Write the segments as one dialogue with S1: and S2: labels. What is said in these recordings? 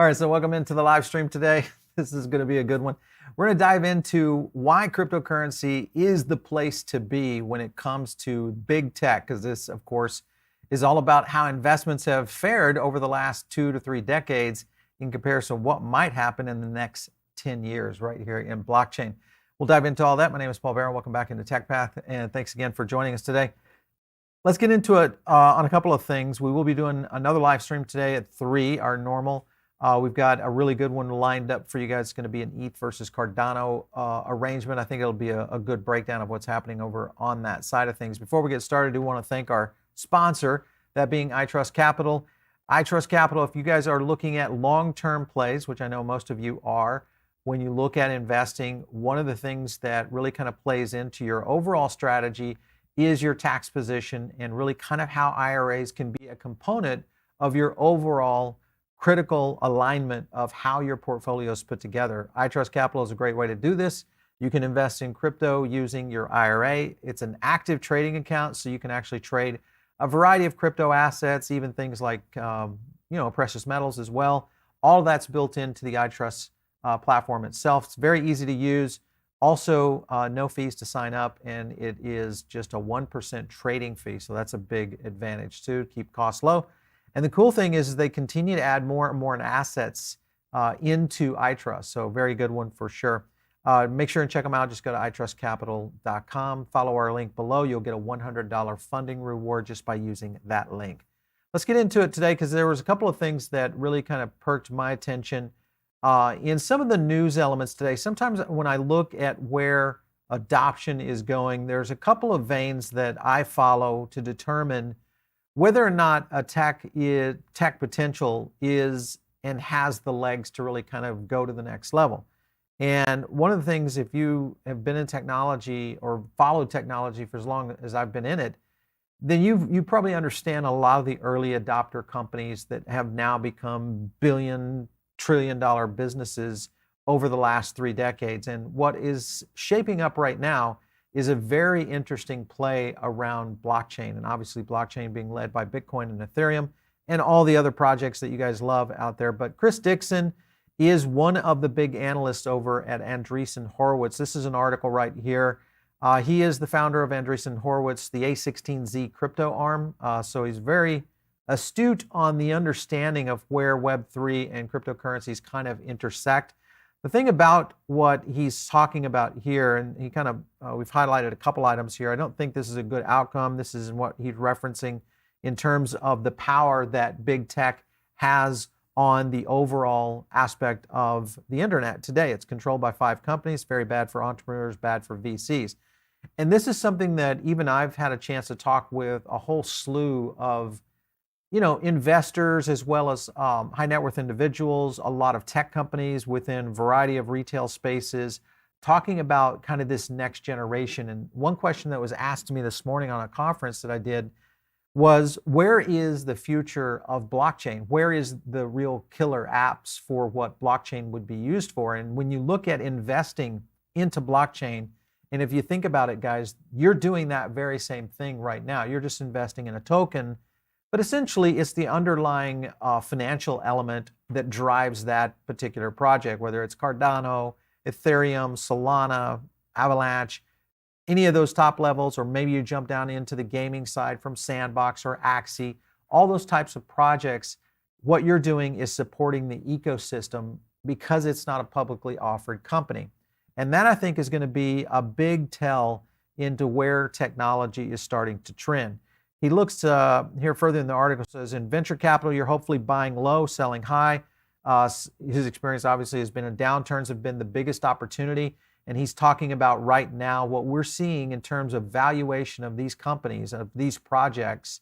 S1: All right, so welcome into the live stream today. This is going to be a good one. We're going to dive into why cryptocurrency is the place to be when it comes to big tech, because this, of course, is all about how investments have fared over the last 2 to 3 decades in comparison to what might happen in the next 10 years right here in blockchain. We'll dive into all that. My name is Paul Barron. Welcome back into TechPath, and thanks again for joining us today. Let's get into it on a couple of things. We will be doing another live stream today at 3, our normal. We've got a really good one lined up for you guys. It's going to be an ETH versus Cardano arrangement. I think it'll be a good breakdown of what's happening over on that side of things. Before we get started, I do want to thank our sponsor, that being iTrust Capital. iTrust Capital, if you guys are looking at long-term plays, which I know most of you are, when you look at investing, one of the things that really kind of plays into your overall strategy is your tax position and really kind of how IRAs can be a component of your overall critical alignment of how your portfolio is put together. iTrust Capital is a great way to do this. You can invest in crypto using your IRA. It's an active trading account, so you can actually trade a variety of crypto assets, even things like precious metals as well. All of that's built into the iTrust platform itself. It's very easy to use. Also, no fees to sign up, and it is just a 1% trading fee, so that's a big advantage too. Keep costs low. And the cool thing is they continue to add more and more assets into iTrust. So very good one for sure. Make sure and check them out. Just go to itrustcapital.com. Follow our link below. You'll get a $100 funding reward just by using that link. Let's get into it today because there was a couple of things that really kind of perked my attention in some of the news elements today. Sometimes when I look at where adoption is going, there's a couple of veins that I follow to determine whether or not a tech potential is and has the legs to really kind of go to the next level. And one of the things, if you have been in technology or followed technology for as long as I've been in it, then you probably understand a lot of the early adopter companies that have now become billion, trillion-dollar businesses over the last 3 decades. And what is shaping up right now is a very interesting play around blockchain, and obviously blockchain being led by Bitcoin and Ethereum and all the other projects that you guys love out there. But Chris Dixon is one of the big analysts over at Andreessen Horowitz. This is an article right here. He is the founder of Andreessen Horowitz, the A16Z crypto arm. So he's very astute on the understanding of where Web3 and cryptocurrencies kind of intersect. The thing about what he's talking about here, and he kind of, we've highlighted a couple items here. I don't think this is a good outcome. This is what he's referencing in terms of the power that big tech has on the overall aspect of the internet today. It's controlled by 5 companies, very bad for entrepreneurs, bad for VCs. And this is something that even I've had a chance to talk with a whole slew of investors as well as high net worth individuals, a lot of tech companies within a variety of retail spaces, talking about kind of this next generation. And one question that was asked to me this morning on a conference that I did was, where is the future of blockchain? Where is the real killer apps for what blockchain would be used for? And when you look at investing into blockchain, and if you think about it, guys, you're doing that very same thing right now. You're just investing in a token. But essentially, it's the underlying financial element that drives that particular project, whether it's Cardano, Ethereum, Solana, Avalanche, any of those top levels, or maybe you jump down into the gaming side from Sandbox or Axie, all those types of projects. What you're doing is supporting the ecosystem because it's not a publicly offered company. And that, I think, is going to be a big tell into where technology is starting to trend. He looks here further in the article, says, in venture capital, you're hopefully buying low, selling high. His experience obviously has been in downturns have been the biggest opportunity. And he's talking about right now what we're seeing in terms of valuation of these companies, of these projects,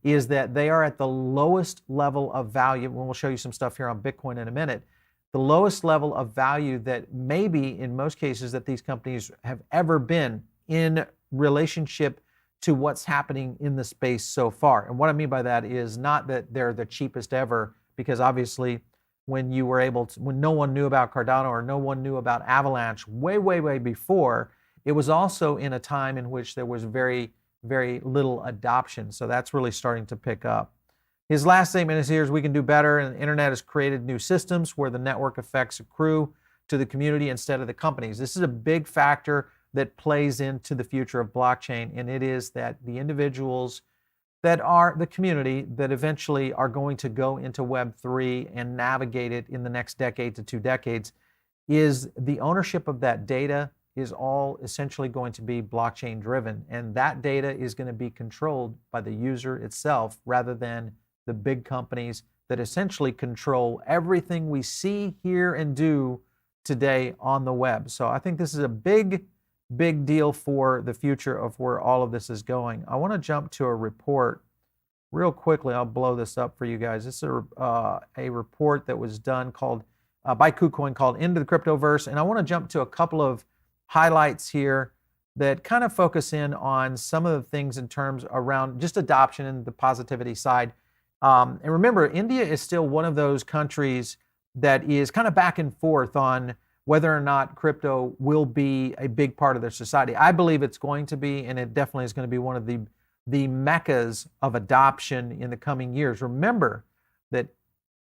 S1: is that they are at the lowest level of value. And we'll show you some stuff here on Bitcoin in a minute. The lowest level of value that maybe in most cases that these companies have ever been in relationship to what's happening in the space so far. And what I mean by that is not that they're the cheapest ever, because obviously when you were able to, when no one knew about Cardano or no one knew about Avalanche way before, it was also in a time in which there was very, very little adoption. So that's really starting to pick up. His last statement is here: we can do better, and the internet has created new systems where the network effects accrue to the community instead of the companies. This is a big factor that plays into the future of blockchain, and it is that the individuals that are the community that eventually are going to go into Web3 and navigate it in the next decade to 2 decades, is the ownership of that data is all essentially going to be blockchain driven. And that data is going to be controlled by the user itself rather than the big companies that essentially control everything we see, hear, and do today on the web. So I think this is a big deal for the future of where all of this is going. I want to jump to a report real quickly. I'll blow this up for you guys. This is a report that was done by KuCoin called Into the Cryptoverse. And I want to jump to a couple of highlights here that kind of focus in on some of the things in terms around just adoption and the positivity side. And remember, India is still one of those countries that is kind of back and forth on whether or not crypto will be a big part of their society. I believe it's going to be, and it definitely is going to be one of the meccas of adoption in the coming years. Remember that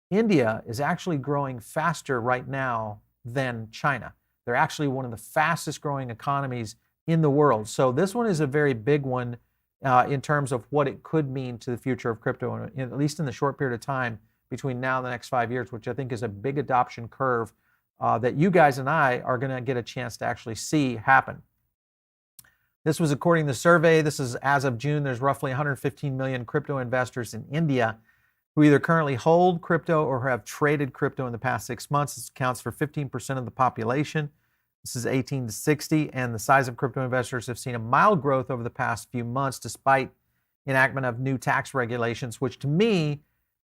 S1: India is actually growing faster right now than China. They're actually one of the fastest growing economies in the world. So this one is a very big one in terms of what it could mean to the future of crypto, at least in the short period of time between now and the next 5 years, which I think is a big adoption curve that you guys and I are going to get a chance to actually see happen. This was according to the survey. This is as of June. There's roughly 115 million crypto investors in India who either currently hold crypto or have traded crypto in the past 6 months. This accounts for 15% of the population. This is 18 to 60, and the size of crypto investors have seen a mild growth over the past few months despite enactment of new tax regulations, which to me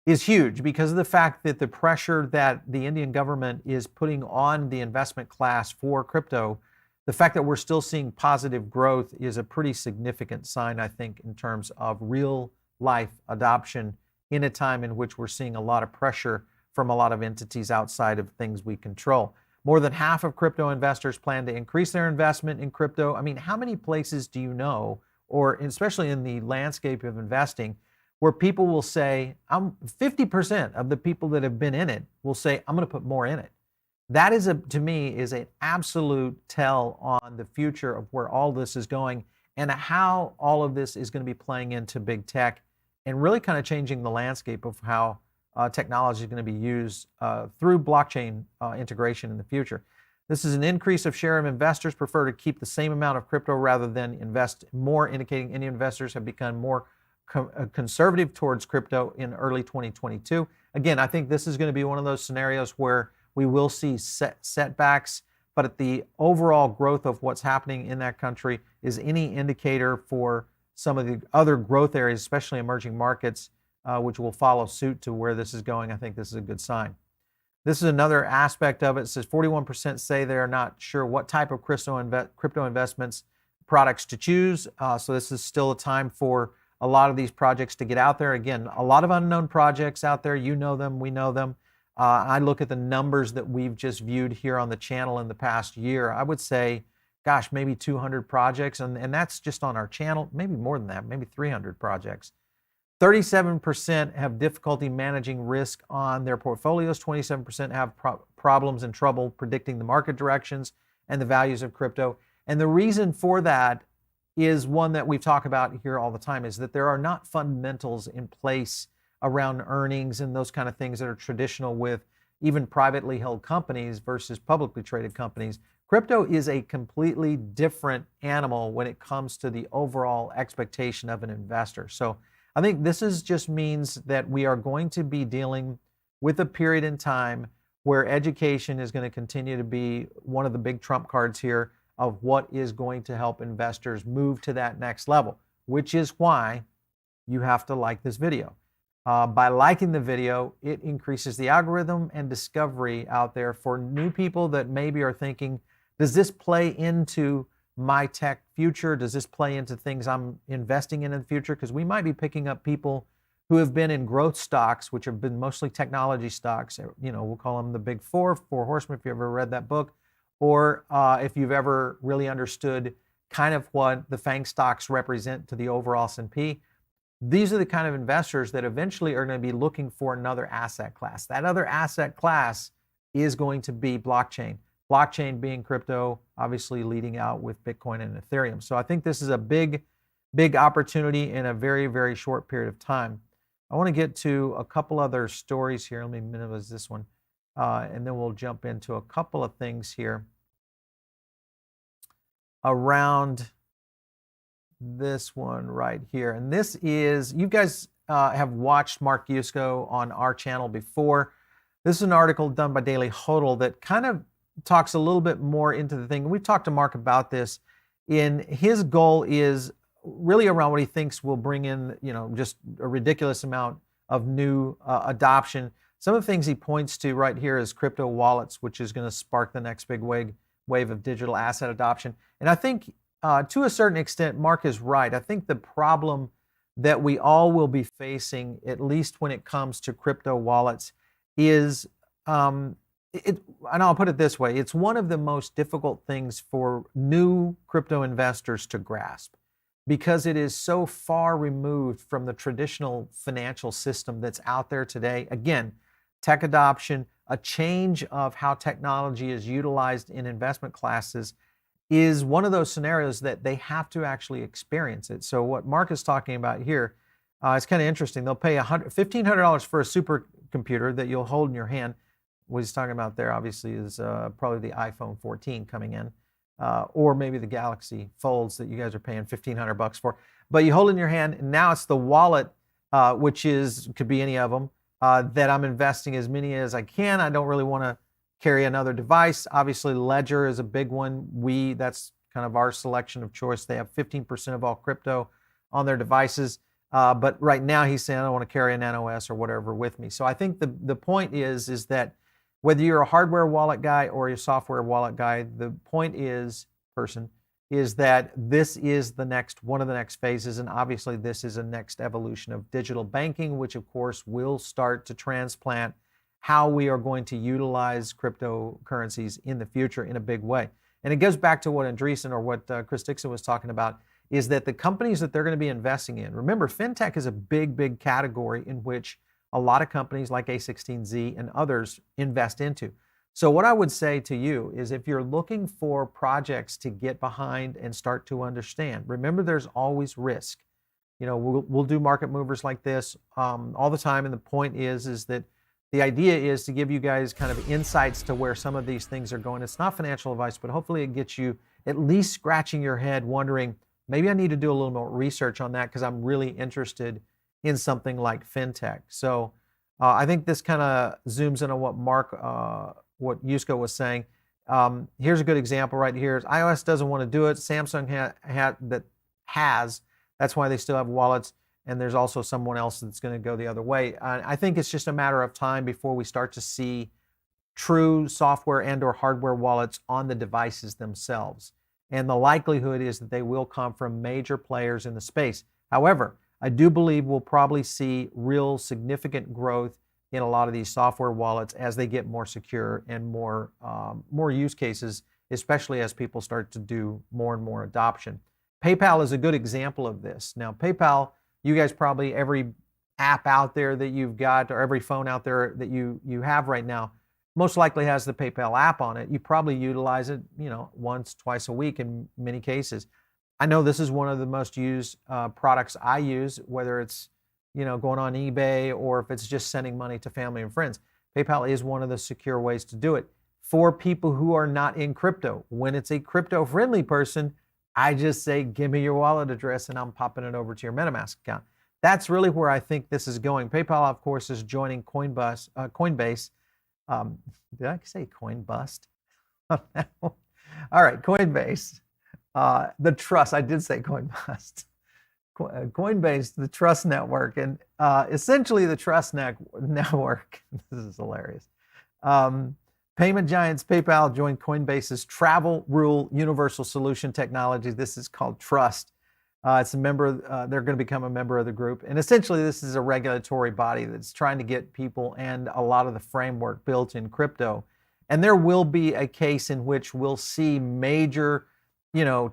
S1: is huge because of the fact that the pressure that the Indian government is putting on the investment class for crypto, the fact that we're still seeing positive growth is a pretty significant sign, I think, in terms of real life adoption in a time in which we're seeing a lot of pressure from a lot of entities outside of things we control. More than half of crypto investors plan to increase their investment in crypto. I mean, how many places do you know, or especially in the landscape of investing, where people will say, 50% of the people that have been in it will say, I'm going to put more in it. That is, to me, is an absolute tell on the future of where all this is going and how all of this is going to be playing into big tech and really kind of changing the landscape of how technology is going to be used through blockchain integration in the future. This is an increase of share of investors prefer to keep the same amount of crypto rather than invest more, indicating Indian investors have become more conservative towards crypto in early 2022. Again, I think this is going to be one of those scenarios where we will see setbacks, but at the overall growth of what's happening in that country is any indicator for some of the other growth areas, especially emerging markets, which will follow suit to where this is going. I think this is a good sign. This is another aspect of it. It says 41% say they're not sure what type of crypto investments products to choose. So this is still a time for a lot of these projects to get out there. Again, a lot of unknown projects out there. You know them, we know them. I look at the numbers that we've just viewed here on the channel in the past year. I would say, gosh, maybe 200 projects, and that's just on our channel, maybe more than that, maybe 300 projects. 37% have difficulty managing risk on their portfolios. 27% have problems and trouble predicting the market directions and the values of crypto. And the reason for that is one that we talk about here all the time, is that there are not fundamentals in place around earnings and those kind of things that are traditional with even privately held companies versus publicly traded companies. Crypto is a completely different animal when it comes to the overall expectation of an investor. So I think this just means that we are going to be dealing with a period in time where education is going to continue to be one of the big trump cards here of what is going to help investors move to that next level, which is why you have to like this video. By liking the video, it increases the algorithm and discovery out there for new people that maybe are thinking, does this play into my tech future? Does this play into things I'm investing in the future? Because we might be picking up people who have been in growth stocks, which have been mostly technology stocks. You know, we'll call them the big four horsemen, if you ever read that book, or if you've ever really understood kind of what the FANG stocks represent to the overall S&P. these are the kind of investors that eventually are going to be looking for another asset class. That other asset class is going to be blockchain. Blockchain being crypto, obviously leading out with Bitcoin and Ethereum. So I think this is a big opportunity in a very, very short period of time. I want to get to a couple other stories here. Let me minimize this one. And then we'll jump into a couple of things here around this one right here. And this is, you guys have watched Mark Yusko on our channel before. This is an article done by Daily Hodl that kind of talks a little bit more into the thing. We've talked to Mark about this. His goal is really around what he thinks will bring in, just a ridiculous amount of new adoption. Some of the things he points to right here is crypto wallets, which is going to spark the next big wave of digital asset adoption. And I think to a certain extent, Mark is right. I think the problem that we all will be facing, at least when it comes to crypto wallets, is, and I'll put it this way, it's one of the most difficult things for new crypto investors to grasp, because it is so far removed from the traditional financial system that's out there today. Again, tech adoption, a change of how technology is utilized in investment classes is one of those scenarios that they have to actually experience it. So what Mark is talking about here, it's kind of interesting. They'll pay $1,500 for a supercomputer that you'll hold in your hand. What he's talking about there, obviously, is probably the iPhone 14 coming in, or maybe the Galaxy Folds that you guys are paying $1,500 for. But you hold it in your hand, and now it's the wallet, which could be any of them, that I'm investing as many as I can. I don't really want to carry another device. Obviously, Ledger is a big one. That's kind of our selection of choice. They have 15% of all crypto on their devices. But right now he's saying, I don't want to carry an NOS or whatever with me. So I think the point is that whether you're a hardware wallet guy or a software wallet guy, the point is that this is one of the next phases. And obviously this is a next evolution of digital banking, which of course will start to transplant how we are going to utilize cryptocurrencies in the future in a big way. And it goes back to what Andreessen or what Chris Dixon was talking about, is that the companies that they're going to be investing in, remember, fintech is a big category in which a lot of companies like A16Z and others invest into. So what I would say to you is, if you're looking for projects to get behind and start to understand, remember there's always risk. We'll do market movers like this all the time, and the point is that the idea is to give you guys kind of insights to where some of these things are going. It's not financial advice, but hopefully it gets you at least scratching your head wondering, maybe I need to do a little more research on that because I'm really interested in something like fintech. So I think this kind of zooms in on what Yusko was saying. Here's a good example right here. iOS doesn't want to do it. Samsung that's why they still have wallets. And there's also someone else that's going to go the other way. I think it's just a matter of time before we start to see true software and or hardware wallets on the devices themselves. And the likelihood is that they will come from major players in the space. However, I do believe we'll probably see real significant growth in a lot of these software wallets as they get more secure and more use cases, especially as people start to do more and more adoption. PayPal is a good example of this. Now, PayPal, you guys probably, every app out there that you've got or every phone out there that you have right now most likely has the PayPal app on it. You probably utilize it, once, twice a week in many cases. I know this is one of the most used products I use, whether it's, going on eBay or if it's just sending money to family and friends. PayPal is one of the secure ways to do it. For people who are not in crypto, when it's a crypto-friendly person, I just say, give me your wallet address and I'm popping it over to your MetaMask account. That's really where I think this is going. PayPal, of course, is joining Coinbase. Did I say Coinbust? All right, Coinbase. The trust, I did say Coinbust. Coinbase, the trust network, and essentially the trust network. This is hilarious. Payment giants PayPal joined Coinbase's travel rule universal solution technology. This is called Trust. It's a member. They're going to become a member of the group, and essentially this is a regulatory body that's trying to get people and a lot of the framework built in crypto. And there will be a case in which we'll see major,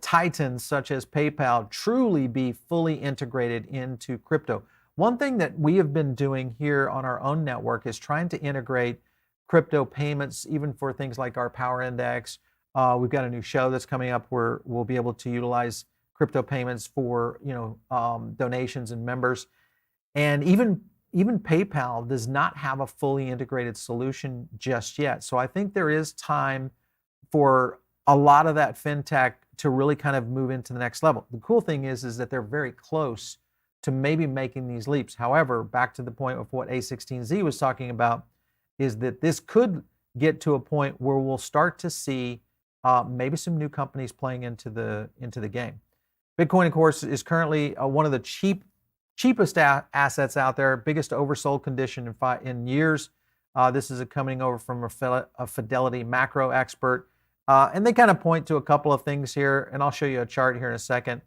S1: titans such as PayPal truly be fully integrated into crypto. One thing that we have been doing here on our own network is trying to integrate crypto payments, even for things like our power index. We've got a new show that's coming up where we'll be able to utilize crypto payments for donations and members. And even PayPal does not have a fully integrated solution just yet. So I think there is time for a lot of that fintech to really kind of move into the next level. The cool thing is that they're very close to maybe making these leaps. However, back to the point of what A16Z was talking about, is that this could get to a point where we'll start to see maybe some new companies playing into the game. Bitcoin, of course, is currently one of the cheapest assets out there, biggest oversold condition in years. This is coming over from a Fidelity macro expert. And they kind of point to a couple of things here, and I'll show you a chart here in a second.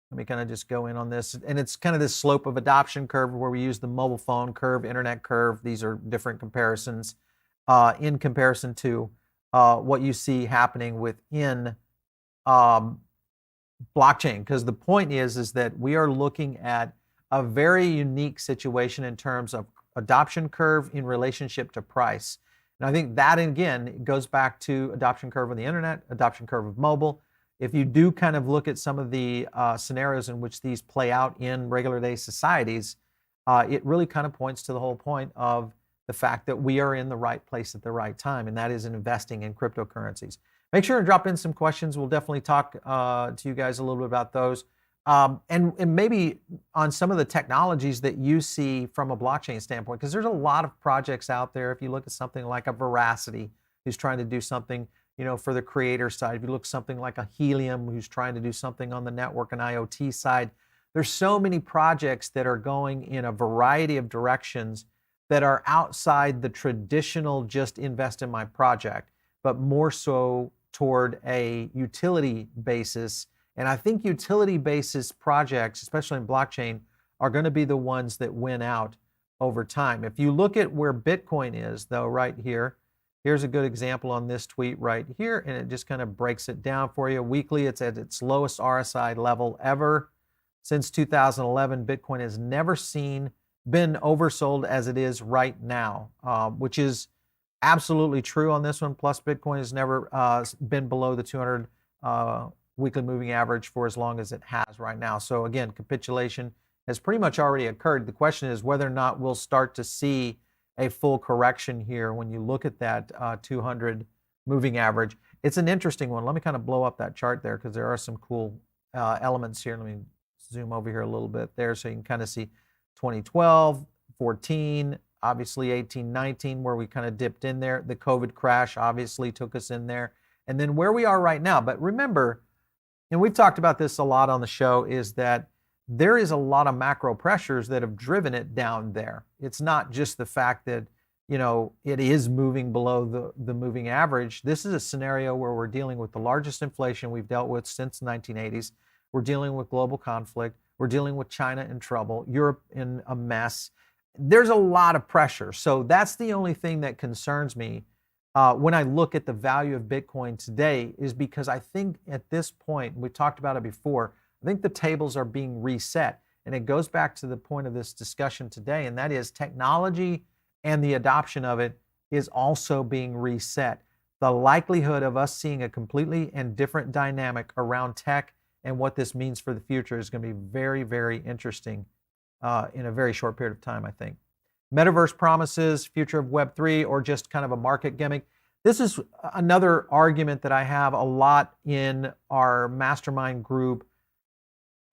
S1: Let me kind of just go in on this. And it's kind of this slope of adoption curve where we use the mobile phone curve, internet curve. These are different comparisons in comparison to what you see happening within blockchain. Because the point is that we are looking at a very unique situation in terms of adoption curve in relationship to price. And I think that, again, goes back to adoption curve on the internet, adoption curve of mobile. If you do kind of look at some of the scenarios in which these play out in regular day societies, it really kind of points to the whole point of the fact that we are in the right place at the right time, and that is investing in cryptocurrencies. Make sure to drop in some questions. We'll definitely talk to you guys a little bit about those. And maybe on some of the technologies that you see from a blockchain standpoint, because there's a lot of projects out there. If you look at something like a Veracity, who's trying to do something for the creator side. If you look at something like a Helium, who's trying to do something on the network and IoT side, there's so many projects that are going in a variety of directions that are outside the traditional just invest in my project, but more so toward a utility basis. And I think utility basis projects, especially in blockchain, are going to be the ones that win out over time. If you look at where Bitcoin is, though, right here, here's a good example on this tweet right here, and it just kind of breaks it down for you. Weekly, it's at its lowest RSI level ever. Since 2011, Bitcoin has never been oversold as it is right now, which is absolutely true on this one. Plus, Bitcoin has never been below the 200 weekly moving average for as long as it has right now. So again, capitulation has pretty much already occurred. The question is whether or not we'll start to see a full correction here when you look at that 200 moving average. It's an interesting one. Let me kind of blow up that chart there because there are some cool elements here. Let me zoom over here a little bit there so you can kind of see 2012, 14, obviously 18, 19, where we kind of dipped in there. The COVID crash obviously took us in there. And then where we are right now. But remember, and we've talked about this a lot on the show, is that there is a lot of macro pressures that have driven it down there. It's not just the fact that, it is moving below the moving average. This is a scenario where we're dealing with the largest inflation we've dealt with since the 1980s. We're dealing with global conflict. We're dealing with China in trouble, Europe in a mess. There's a lot of pressure. So that's the only thing that concerns me when I look at the value of Bitcoin today, is because I think at this point, we've talked about it before, I think the tables are being reset. And it goes back to the point of this discussion today, and that is technology and the adoption of it is also being reset. The likelihood of us seeing a completely and different dynamic around tech and what this means for the future is going to be very, very interesting in a very short period of time, I think. Metaverse promises, future of Web3, or just kind of a market gimmick. This is another argument that I have a lot in our mastermind group.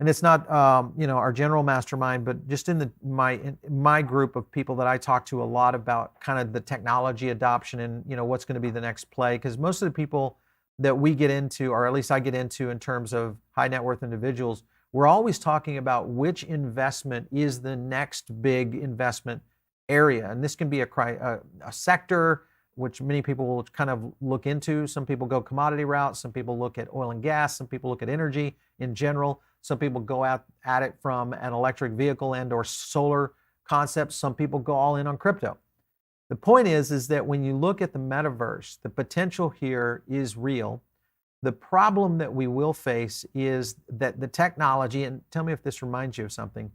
S1: And it's not, our general mastermind, but just in my group of people that I talk to a lot about kind of the technology adoption and, what's going to be the next play. Because most of the people that we get into, or at least I get into in terms of high net worth individuals, we're always talking about which investment is the next big investment area. And this can be a sector, which many people will kind of look into. Some people go commodity route. Some people look at oil and gas. Some people look at energy in general. Some people go at it from an electric vehicle and or solar concept. Some people go all in on crypto. The point is that when you look at the metaverse, the potential here is real. The problem that we will face is that the technology, and tell me if this reminds you of something,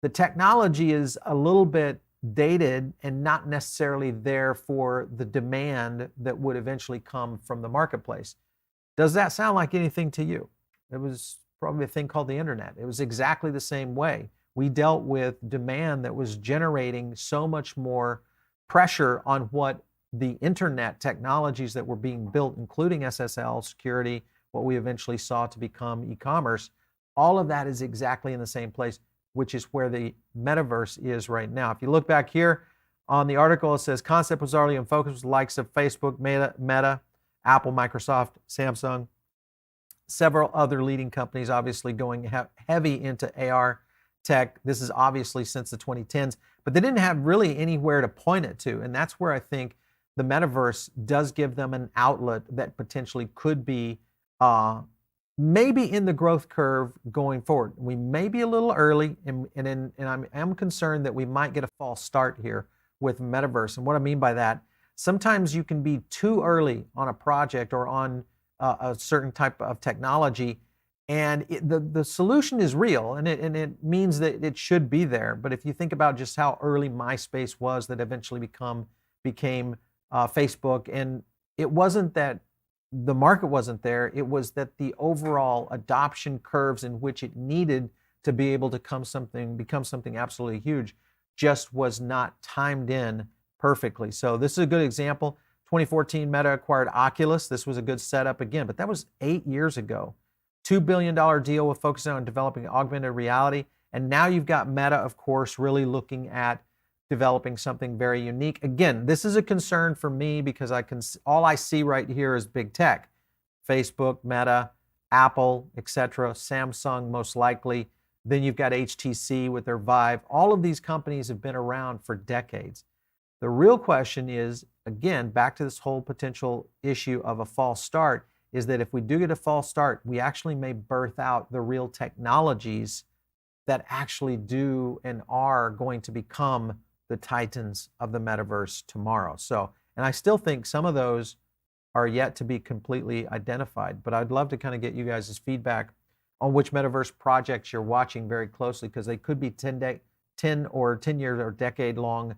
S1: the technology is a little bit dated and not necessarily there for the demand that would eventually come from the marketplace. Does that sound like anything to you? It was probably a thing called the internet. It was exactly the same way. We dealt with demand that was generating so much more pressure on what the internet technologies that were being built, including SSL, security, what we eventually saw to become e-commerce. All of that is exactly in the same place, which is where the metaverse is right now. If you look back here on the article, it says concept was already in focus with the likes of Facebook, Meta, Apple, Microsoft, Samsung, several other leading companies obviously going heavy into AR tech. This is obviously since the 2010s, but they didn't have really anywhere to point it to. And that's where I think the metaverse does give them an outlet that potentially could be maybe in the growth curve going forward. We may be a little early, and I'm concerned that we might get a false start here with metaverse. And what I mean by that, sometimes you can be too early on a project or on a certain type of technology, and the solution is real, and it means that it should be there. But if you think about just how early MySpace was, that eventually became Facebook, and it wasn't that the market wasn't there, it was that the overall adoption curves in which it needed to be able to become something absolutely huge just was not timed in perfectly. So this is a good example. 2014, Meta acquired Oculus. This was a good setup again, but that was 8 years ago. $2 billion deal with focusing on developing augmented reality. And now you've got Meta, of course, really looking at developing something very unique. Again, this is a concern for me because all I see right here is big tech. Facebook, Meta, Apple, etc., Samsung most likely. Then you've got HTC with their Vive. All of these companies have been around for decades. The real question is, again, back to this whole potential issue of a false start, is that if we do get a false start, we actually may birth out the real technologies that actually do and are going to become the titans of the metaverse tomorrow. So, and I still think some of those are yet to be completely identified, but I'd love to kind of get you guys' feedback on which metaverse projects you're watching very closely, because they could be 10 years or decade long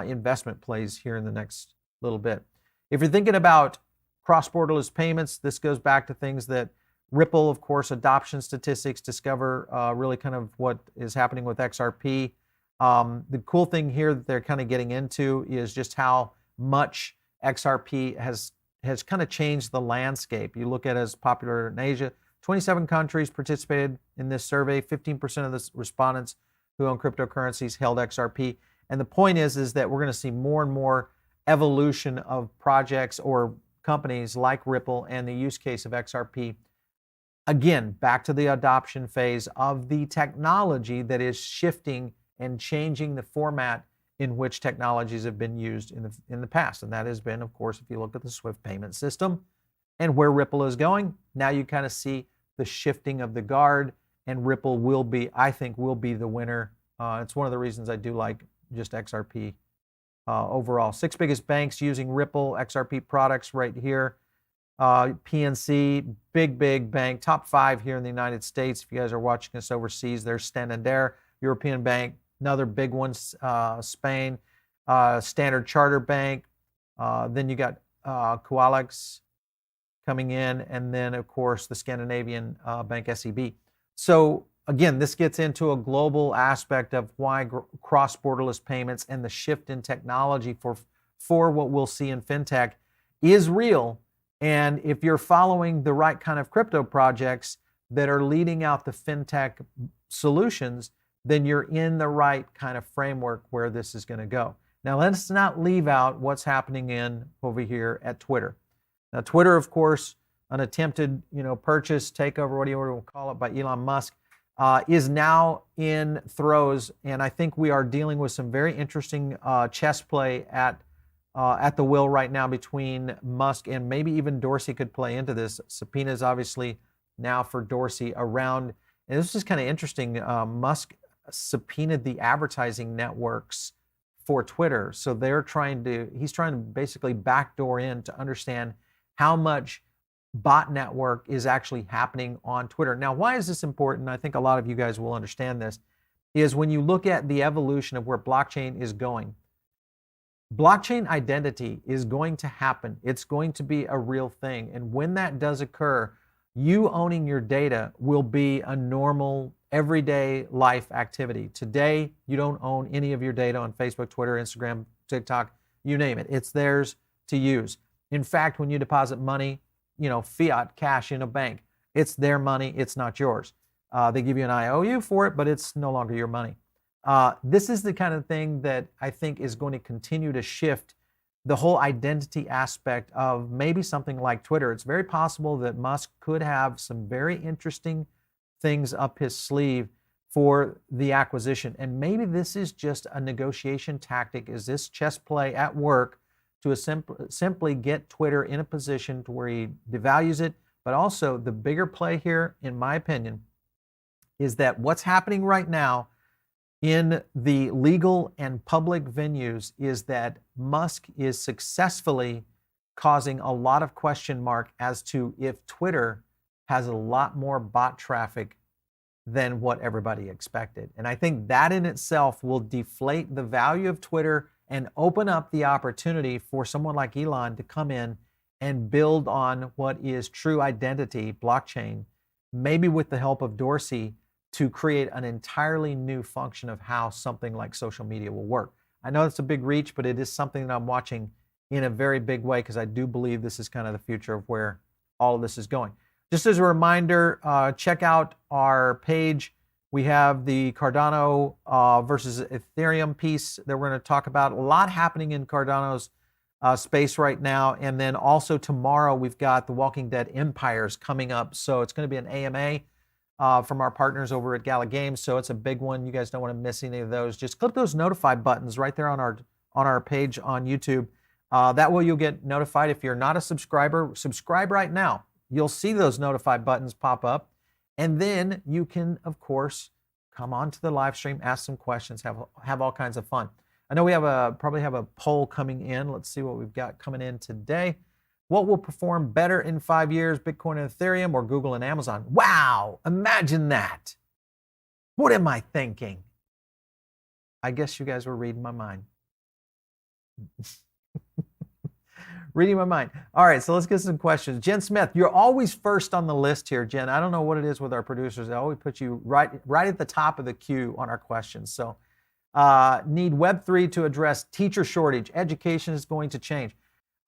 S1: investment plays here in the next little bit. If you're thinking about cross-borderless payments, this goes back to things that Ripple, of course, adoption statistics discover really kind of what is happening with XRP. The cool thing here that they're kind of getting into is just how much XRP has kind of changed the landscape. You look at it as popular in Asia. 27 countries participated in this survey. 15% of the respondents who own cryptocurrencies held XRP. And the point is that we're going to see more and more evolution of projects or companies like Ripple and the use case of XRP. Again, back to the adoption phase of the technology that is shifting and changing the format in which technologies have been used in the past. And that has been, of course, if you look at the SWIFT payment system and where Ripple is going, now you kind of see the shifting of the guard, and Ripple will be, I think, will be the winner. It's one of the reasons I do like just XRP overall. 6 biggest banks using Ripple XRP products right here. PNC, big bank, top 5 here in the United States. If you guys are watching us overseas, there's Santander, European Bank, another big one, Spain, Standard Chartered Bank. Then you got Coalex coming in, and then, of course, the Scandinavian bank SEB. So, again, this gets into a global aspect of why cross-borderless payments and the shift in technology for what we'll see in fintech is real. And if you're following the right kind of crypto projects that are leading out the fintech solutions, then you're in the right kind of framework where this is going to go. Now, let's not leave out what's happening over here at Twitter. Now, Twitter, of course, an attempted, purchase, takeover, what do you want to call it, by Elon Musk, is now in throes, and I think we are dealing with some very interesting chess play at the wheel right now between Musk and maybe even Dorsey could play into this. Subpoenas obviously now for Dorsey around, and this is kind of interesting. Musk subpoenaed the advertising networks for Twitter, so he's trying to basically backdoor in to understand how much bot network is actually happening on Twitter. Now, why is this important? I think a lot of you guys will understand this, is when you look at the evolution of where blockchain is going. Blockchain identity is going to happen. It's going to be a real thing. And when that does occur, you owning your data will be a normal, everyday life activity. Today, you don't own any of your data on Facebook, Twitter, Instagram, TikTok, you name it. It's theirs to use. In fact, when you deposit money, fiat cash in a bank, it's their money, it's not yours. They give you an IOU for it, but it's no longer your money. This is the kind of thing that I think is going to continue to shift the whole identity aspect of maybe something like Twitter. It's very possible that Musk could have some very interesting things up his sleeve for the acquisition. And maybe this is just a negotiation tactic. Is this chess play at work to simply get Twitter in a position to where he devalues it? But also the bigger play here, in my opinion, is that what's happening right now in the legal and public venues is that Musk is successfully causing a lot of question mark as to if Twitter has a lot more bot traffic than what everybody expected. And I think that in itself will deflate the value of Twitter and open up the opportunity for someone like Elon to come in and build on what is true identity, blockchain, maybe with the help of Dorsey, to create an entirely new function of how something like social media will work. I know it's a big reach, but it is something that I'm watching in a very big way because I do believe this is kind of the future of where all of this is going. Just as a reminder, check out our page. We have the Cardano versus Ethereum piece that we're going to talk about. A lot happening in Cardano's space right now. And then also tomorrow, we've got the Walking Dead Empires coming up. So it's going to be an AMA. From our partners over at Gala Games, so it's a big one. You guys don't want to miss any of those. Just click those notify buttons right there on our page on YouTube. That way you'll get notified. If you're not a subscriber, subscribe right now. You'll see those notify buttons pop up, and then you can, of course, come on to the live stream, ask some questions, have all kinds of fun. I know we probably have a poll coming in. Let's see what we've got coming in today. What will perform better in 5 years, Bitcoin and Ethereum or Google and Amazon? Wow, imagine that. What am I thinking? I guess you guys were reading my mind. Reading my mind. All right, so let's get some questions. Jen Smith, you're always first on the list here, Jen. I don't know what it is with our producers. They always put you right at the top of the queue on our questions. So need Web3 to address teacher shortage. Education is going to change.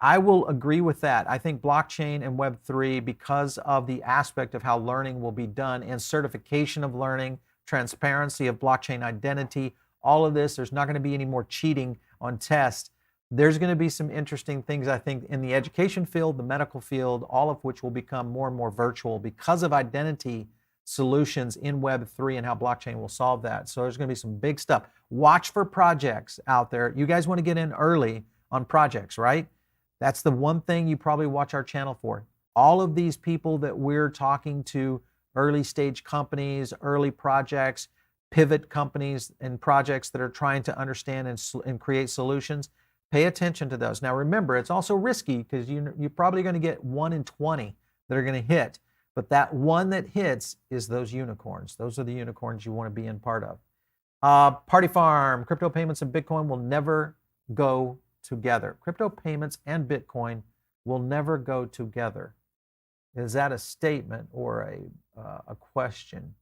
S1: I will agree with that. I think blockchain and Web3, because of the aspect of how learning will be done and certification of learning, transparency of blockchain identity, all of this, there's not going to be any more cheating on tests. There's going to be some interesting things, I think, in the education field, the medical field, all of which will become more and more virtual because of identity solutions in Web3 and how blockchain will solve that. So there's going to be some big stuff. Watch for projects out there. You guys want to get in early on projects, right? That's the one thing you probably watch our channel for. All of these people that we're talking to, early stage companies, early projects, pivot companies and projects that are trying to understand and create solutions, pay attention to those. Now remember, it's also risky because you're probably going to get 1 in 20 that are going to hit. But that one that hits is those unicorns. Those are the unicorns you want to be in part of. Party Farm, crypto payments and Bitcoin will never go together. Crypto payments and Bitcoin will never go together. Is that a statement or a question?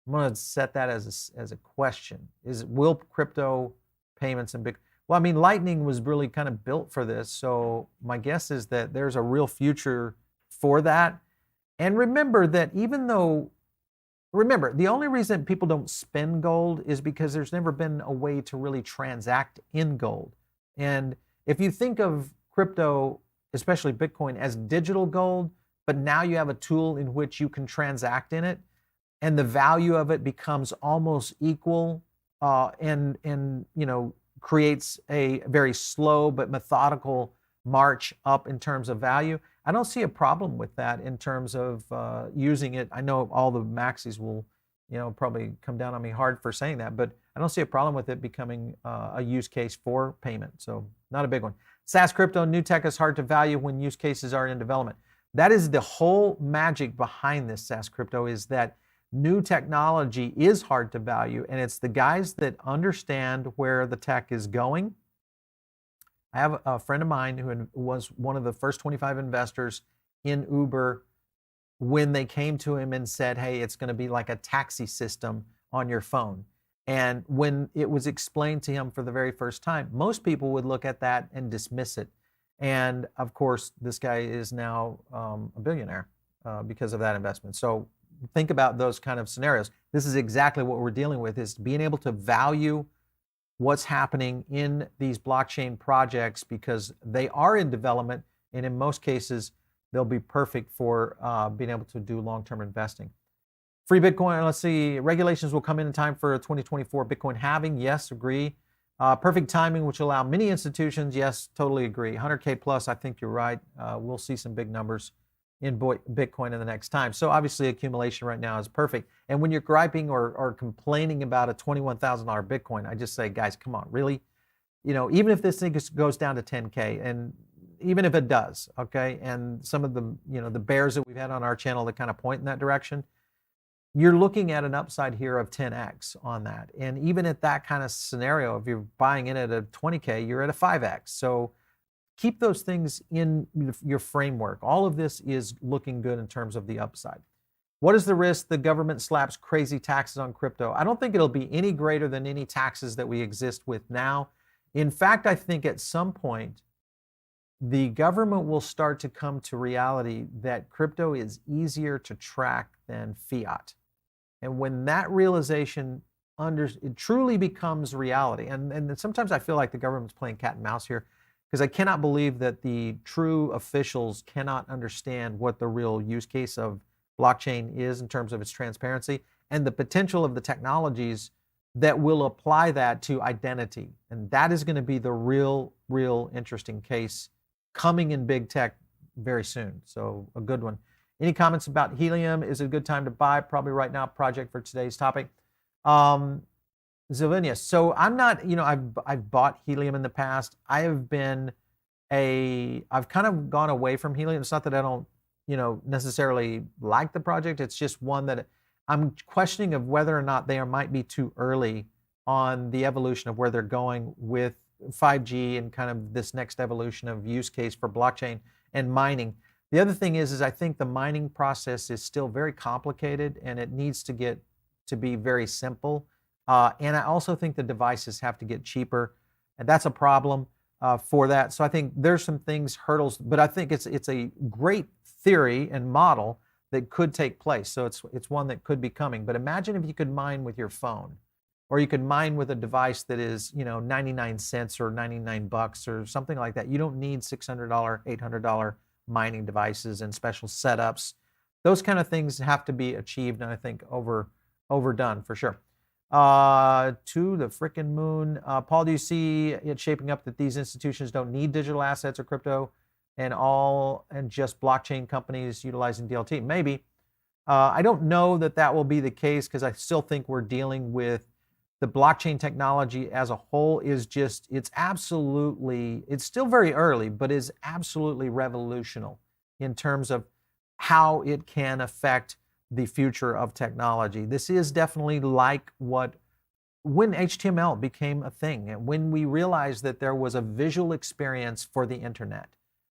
S1: I'm going to set that as a question. Will crypto payments and Bitcoin? Well, I mean, Lightning was really kind of built for this. So my guess is that there's a real future for that. And remember that the only reason people don't spend gold is because there's never been a way to really transact in gold. And if you think of crypto, especially Bitcoin, as digital gold, but now you have a tool in which you can transact in it, and the value of it becomes almost equal, and creates a very slow but methodical march up in terms of value. I don't see a problem with that in terms of using it. I know all the maxis will, probably come down on me hard for saying that, but I don't see a problem with it becoming a use case for payment. So not a big one. SAS Crypto, new tech is hard to value when use cases are in development. That is the whole magic behind this SAS Crypto, is that new technology is hard to value, and it's the guys that understand where the tech is going. I have a friend of mine who was one of the first 25 investors in Uber when they came to him and said, hey, it's going to be like a taxi system on your phone. And when it was explained to him for the very first time, most people would look at that and dismiss it. And of course, this guy is now a billionaire because of that investment. So think about those kind of scenarios. This is exactly what we're dealing with, is being able to value what's happening in these blockchain projects, because they are in development, and in most cases, they'll be perfect for being able to do long-term investing. Free Bitcoin, let's see, regulations will come in time for 2024 Bitcoin halving. Yes, agree. Perfect timing, which will allow many institutions. Yes, totally agree. 100K plus, I think you're right. We'll see some big numbers in Bitcoin in the next time. So obviously accumulation right now is perfect. And when you're griping or complaining about a $21,000 Bitcoin, I just say, guys, come on, really? You know, even if this thing goes down to 10K, and even if it does, okay, and some of the, you know, the bears that we've had on our channel that kind of point in that direction, you're looking at an upside here of 10x on that. And even at that kind of scenario, if you're buying in at a 20K, you're at a 5x. So keep those things in your framework. All of this is looking good in terms of the upside. What is the risk the government slaps crazy taxes on crypto? I don't think it'll be any greater than any taxes that we exist with now. In fact, I think at some point, the government will start to come to reality that crypto is easier to track than fiat. And when that realization it truly becomes reality, and sometimes I feel like the government's playing cat and mouse here, because I cannot believe that the true officials cannot understand what the real use case of blockchain is in terms of its transparency and the potential of the technologies that will apply that to identity. And that is going to be the real interesting case coming in big tech very soon. So a good one. Any comments about helium? Is it a good time to buy? Probably right now, project for today's topic. Zilvinius. So I'm not, you know, I've bought helium in the past. I've kind of gone away from helium. It's not that I don't, you know, necessarily like the project. It's just one that I'm questioning of whether or not they might be too early on the evolution of where they're going with 5G and kind of this next evolution of use case for blockchain and mining. The other thing is I think the mining process is still very complicated, and it needs to get to be very simple. And I also think the devices have to get cheaper, and that's a problem for that. So I think there's some hurdles, but I think it's a great theory and model that could take place. So it's one that could be coming. But imagine if you could mine with your phone, or you could mine with a device that is, you know, 99 cents or 99 bucks or something like that. You don't need $600, $800 mining devices and special setups. Those kind of things have to be achieved, and I think overdone for sure. To the frickin' moon. Paul, do you see it shaping up that these institutions don't need digital assets or crypto and just blockchain companies utilizing DLT? Maybe. I don't know that will be the case, because I still think we're dealing with the blockchain technology as a whole it's still very early, but is absolutely revolutionary in terms of how it can affect the future of technology. This is definitely like when HTML became a thing, and when we realized that there was a visual experience for the internet.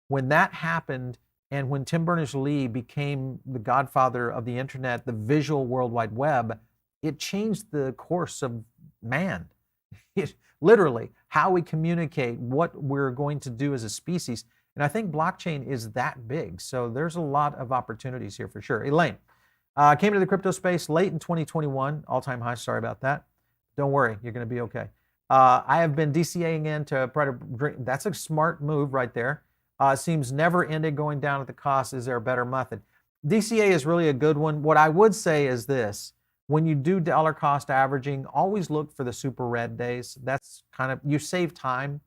S1: When that happened, and when Tim Berners-Lee became the godfather of the internet, the visual World Wide Web, it changed the course of man. Literally, how we communicate, what we're going to do as a species. And I think blockchain is that big. So there's a lot of opportunities here for sure. Elaine, came into the crypto space late in 2021, all-time high. Sorry about that. Don't worry, you're going to be okay. I have been DCAing in to try to that's a smart move right there. Seems never ended going down at the cost. Is there a better method? DCA is really a good one. What I would say is this: when you do dollar cost averaging, always look for the super red days. That's kind of, you save time,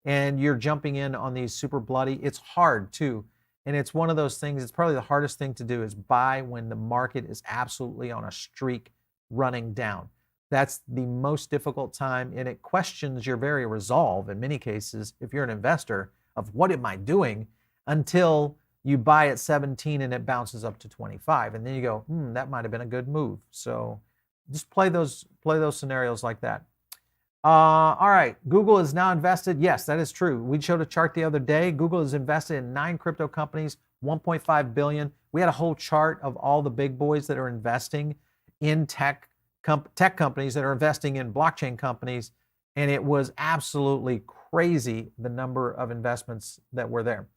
S1: and you're jumping in on these super bloody. It's hard too. And it's one of those things, it's probably the hardest thing to do, is buy when the market is absolutely on a streak running down. That's the most difficult time, and it questions your very resolve in many cases, if you're an investor, of what am I doing, until you buy at 17 and it bounces up to 25, and then you go, that might have been a good move. So just play those scenarios like that. All right, Google is now invested. Yes, that is true. We showed a chart the other day. Google is invested in 9 crypto companies, 1.5 billion. We had a whole chart of all the big boys that are investing in tech companies, that are investing in blockchain companies, and it was absolutely crazy the number of investments that were there.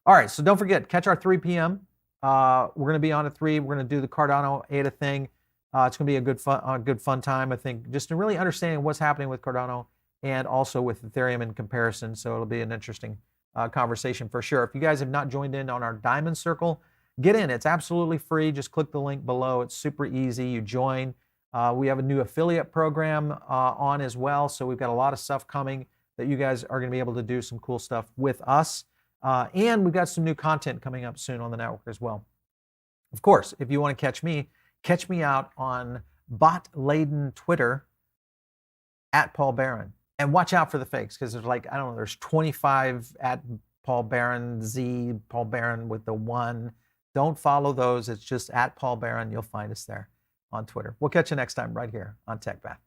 S1: All right, so don't forget, catch our 3 p.m. We're going to be on at 3. We're going to do the Cardano ADA thing. It's going to be a good fun time, I think, just in really understanding what's happening with Cardano and also with Ethereum in comparison. So it'll be an interesting conversation for sure. If you guys have not joined in on our Diamond Circle, get in. It's absolutely free. Just click the link below. It's super easy. You join. We have a new affiliate program on as well. So we've got a lot of stuff coming that you guys are going to be able to do some cool stuff with us. And we've got some new content coming up soon on the network as well. Of course, if you want to catch me out on bot-laden Twitter at Paul Barron. And watch out for the fakes, because there's like, I don't know, there's 25 at Paul Barron, Z, Paul Barron with the 1. Don't follow those. It's just at Paul Barron. You'll find us there on Twitter. We'll catch you next time right here on TechPath.